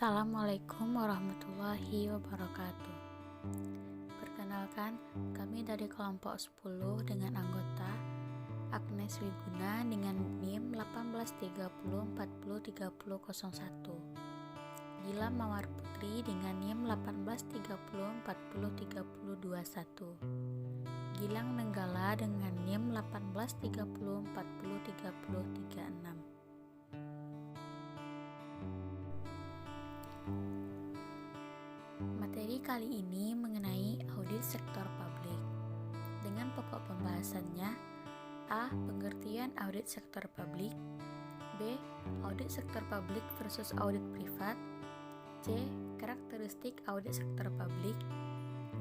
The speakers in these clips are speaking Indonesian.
Assalamualaikum warahmatullahi wabarakatuh. Perkenalkan, kami dari kelompok 10 dengan anggota Agnes Wiguna dengan NIM 1830403001, Gilang Mawar Putri dengan NIM 1830403021, Gilang Nenggala dengan NIM 1830403036. Materi kali ini mengenai audit sektor publik. Dengan pokok pembahasannya: A. Pengertian audit sektor publik. B. Audit sektor publik versus audit privat. C. Karakteristik audit sektor publik.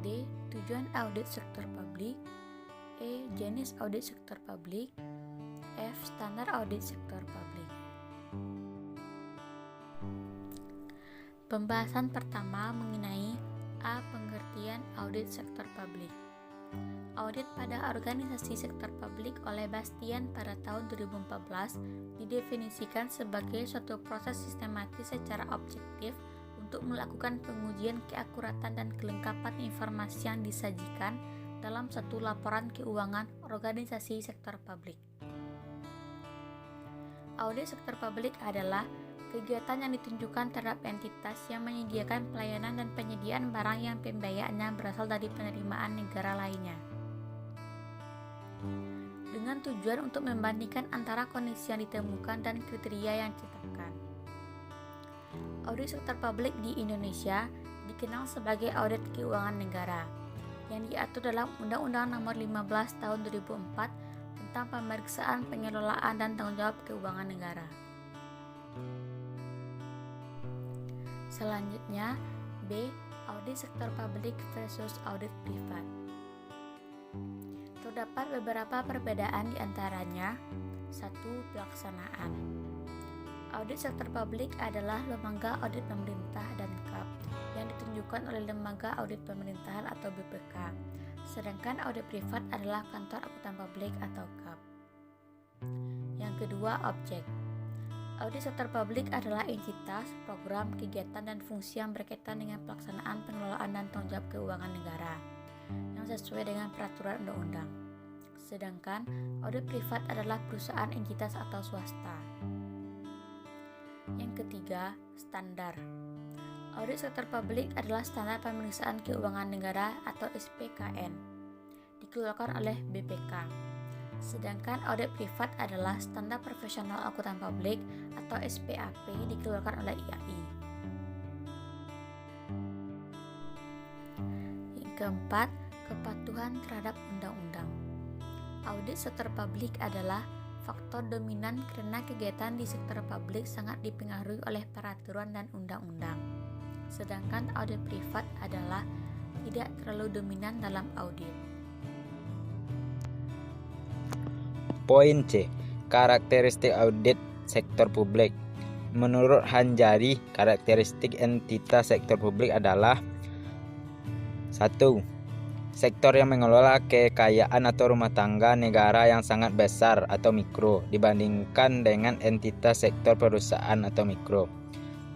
D. Tujuan audit sektor publik. E. Jenis audit sektor publik. F. Standar audit sektor publik. Pembahasan pertama mengenai A. Pengertian audit sektor publik. Audit pada organisasi sektor publik oleh Bastian pada tahun 2014 didefinisikan sebagai suatu proses sistematis secara objektif untuk melakukan pengujian keakuratan dan kelengkapan informasi yang disajikan dalam satu laporan keuangan organisasi sektor publik. Audit sektor publik adalah kegiatan yang ditunjukkan terhadap entitas yang menyediakan pelayanan dan penyediaan barang yang pembayarannya berasal dari penerimaan negara lainnya, dengan tujuan untuk membandingkan antara kondisi yang ditemukan dan kriteria yang ditetapkan. Audit sektor publik di Indonesia dikenal sebagai audit keuangan negara, yang diatur dalam Undang-Undang Nomor 15 Tahun 2004 tentang pemeriksaan, pengelolaan, dan tanggung jawab keuangan negara. Selanjutnya, B. Audit sektor publik versus audit privat. Terdapat beberapa perbedaan di antaranya. 1. Pelaksanaan. Audit sektor publik adalah lembaga audit pemerintah dan KAP yang ditunjukkan oleh Lembaga Audit Pemerintahan atau BPK. Sedangkan audit privat adalah Kantor Akuntan Publik atau KAP. Yang kedua, objek. Audit sektor publik adalah entitas, program, kegiatan, dan fungsi yang berkaitan dengan pelaksanaan, pengelolaan, dan tanggung jawab keuangan negara yang sesuai dengan peraturan undang-undang. Sedangkan audit privat adalah perusahaan, entitas, atau swasta. Yang ketiga, standar. Audit sektor publik adalah standar pemeriksaan keuangan negara atau SPKN, dikeluarkan oleh BPK. Sedangkan audit privat adalah standar profesional akuntan publik atau SPAP, dikeluarkan oleh IAI. Yang keempat, kepatuhan terhadap undang-undang. Audit sektor publik adalah faktor dominan karena kegiatan di sektor publik sangat dipengaruhi oleh peraturan dan undang-undang. Sedangkan audit privat adalah tidak terlalu dominan dalam audit. Poin C. Karakteristik audit sektor publik. Menurut Hanjari, karakteristik entitas sektor publik adalah 1. Sektor yang mengelola kekayaan atau rumah tangga negara yang sangat besar atau mikro dibandingkan dengan entitas sektor perusahaan atau mikro.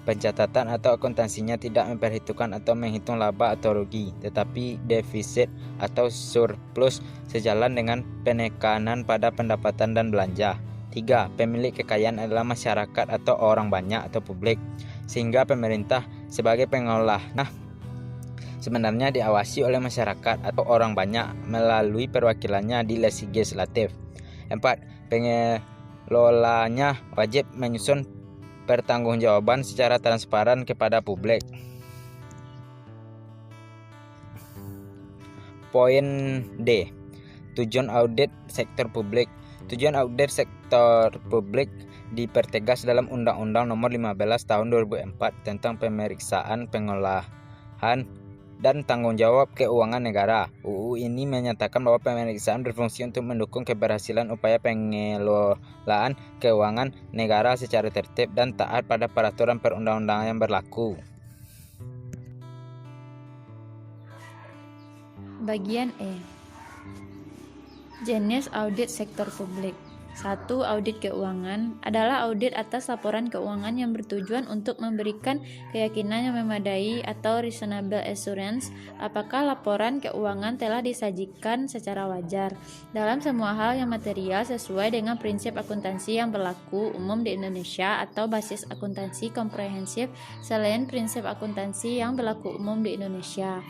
Pencatatan atau akuntansinya tidak memperhitungkan atau menghitung laba atau rugi, tetapi defisit atau surplus sejalan dengan penekanan pada pendapatan dan belanja. 3. Pemilik kekayaan adalah masyarakat atau orang banyak atau publik, sehingga pemerintah sebagai pengelola sebenarnya diawasi oleh masyarakat atau orang banyak melalui perwakilannya di legislatif. 4. Pengelolanya wajib menyusun pertanggungjawaban secara transparan kepada publik. Poin D. Tujuan audit sektor publik. Tujuan audit sektor publik dipertegas dalam Undang-Undang Nomor 15 Tahun 2004 tentang pemeriksaan, pengolahan, dan tanggung jawab keuangan negara. UU ini menyatakan bahwa pemeriksaan berfungsi untuk mendukung keberhasilan upaya pengelolaan keuangan negara secara tertib dan taat pada peraturan perundang-undangan yang berlaku. Bagian E. Jenis audit sektor publik. 1. Audit keuangan adalah audit atas laporan keuangan yang bertujuan untuk memberikan keyakinan yang memadai atau reasonable assurance apakah laporan keuangan telah disajikan secara wajar dalam semua hal yang material sesuai dengan prinsip akuntansi yang berlaku umum di Indonesia atau basis akuntansi komprehensif selain prinsip akuntansi yang berlaku umum di Indonesia.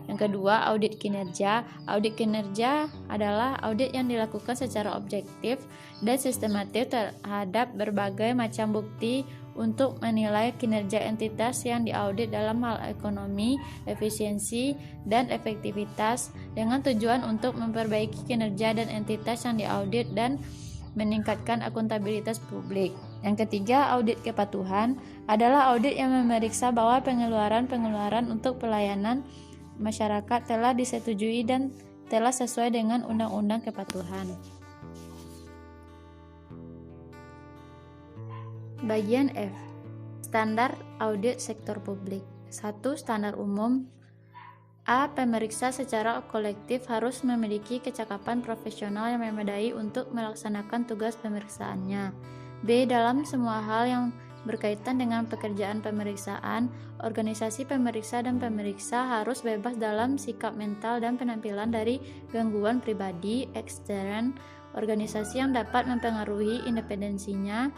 Yang kedua, audit kinerja. Audit kinerja adalah audit yang dilakukan secara objektif dan sistematis terhadap berbagai macam bukti untuk menilai kinerja entitas yang diaudit dalam hal ekonomi, efisiensi, dan efektivitas dengan tujuan untuk memperbaiki kinerja dan entitas yang diaudit dan meningkatkan akuntabilitas publik. Yang ketiga, audit kepatuhan adalah audit yang memeriksa bahwa pengeluaran untuk pelayanan masyarakat telah disetujui dan telah sesuai dengan undang-undang kepatuhan. Bagian F. Standar audit sektor publik. 1. Standar umum. A. Pemeriksa secara kolektif harus memiliki kecakapan profesional yang memadai untuk melaksanakan tugas pemeriksaannya. B. Dalam semua hal yang berkaitan dengan pekerjaan pemeriksaan, organisasi pemeriksa dan pemeriksa harus bebas dalam sikap mental dan penampilan dari gangguan pribadi, ekstern, organisasi yang dapat mempengaruhi independensinya.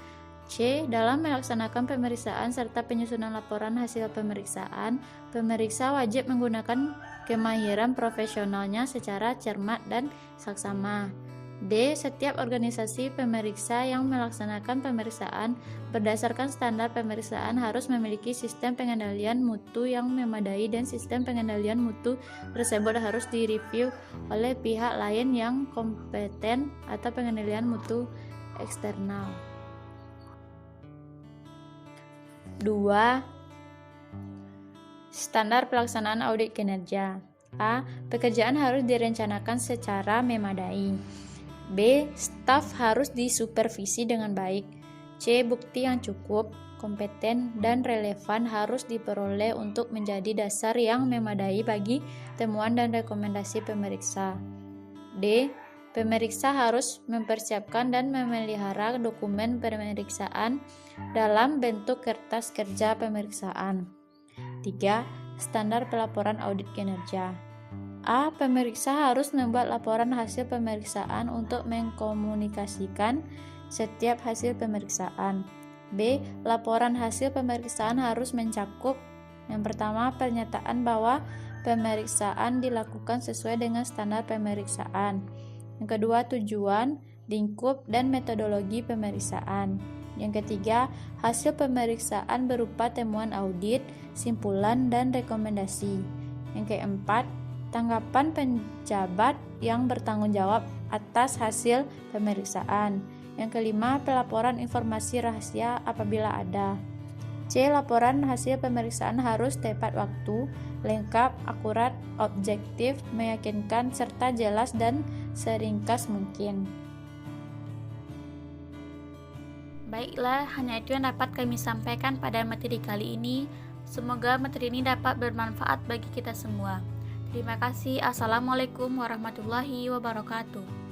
C. Dalam melaksanakan pemeriksaan serta penyusunan laporan hasil pemeriksaan, pemeriksa wajib menggunakan kemahiran profesionalnya secara cermat dan saksama. D. Setiap organisasi pemeriksa yang melaksanakan pemeriksaan berdasarkan standar pemeriksaan harus memiliki sistem pengendalian mutu yang memadai dan sistem pengendalian mutu tersebut harus direview oleh pihak lain yang kompeten atau pengendalian mutu eksternal. 2. Standar pelaksanaan audit kinerja. A. Pekerjaan harus direncanakan secara memadai. B. Staf harus disupervisi dengan baik. C. Bukti yang cukup, kompeten, dan relevan harus diperoleh untuk menjadi dasar yang memadai bagi temuan dan rekomendasi pemeriksa. D. Pemeriksa harus mempersiapkan dan memelihara dokumen pemeriksaan dalam bentuk kertas kerja pemeriksaan. 3. Standar pelaporan audit kinerja. A. Pemeriksa harus membuat laporan hasil pemeriksaan untuk mengkomunikasikan setiap hasil pemeriksaan. B. Laporan hasil pemeriksaan harus mencakup yang pertama, pernyataan bahwa pemeriksaan dilakukan sesuai dengan standar pemeriksaan. Yang kedua, tujuan, lingkup, dan metodologi pemeriksaan. Yang ketiga, hasil pemeriksaan berupa temuan audit, simpulan, dan rekomendasi. Yang keempat, tanggapan penjabat yang bertanggung jawab atas hasil pemeriksaan. Yang kelima, pelaporan informasi rahasia apabila ada. C. Laporan hasil pemeriksaan harus tepat waktu, lengkap, akurat, objektif, meyakinkan, serta jelas dan seringkas mungkin. Baiklah, hanya itu yang dapat kami sampaikan pada materi kali ini. Semoga materi ini dapat bermanfaat bagi kita semua. Terima kasih. Assalamualaikum warahmatullahi wabarakatuh.